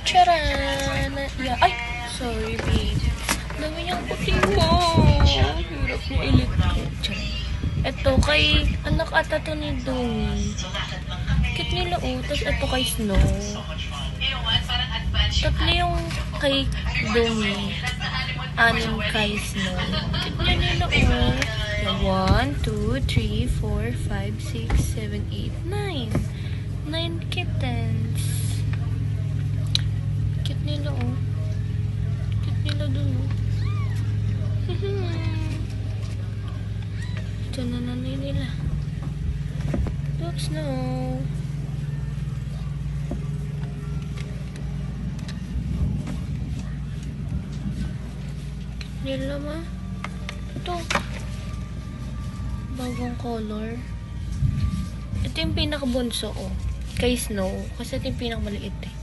Charan! Yeah. Ay! Sorry, babe. Dami niyang puti mo. Hirap niya electric. Ito, kay anak ata to ni Domi. Cute nila, oh. Tapos ito kay Snow. Tatlo yung kay Domi. 6 kay Snow. Cute nila, oh. 1, 2, 3, 4, 5, 6, 7, 8, 9. 9 kittens. Cute nila, oh. Cute nila dun, oh. Ito na nanay nila. Oops, no. Cute nila, ma. Ito. Bagong color. Ito yung pinakabunso, oh. Kay Snow. Kasi ito yung pinakamaliit, eh.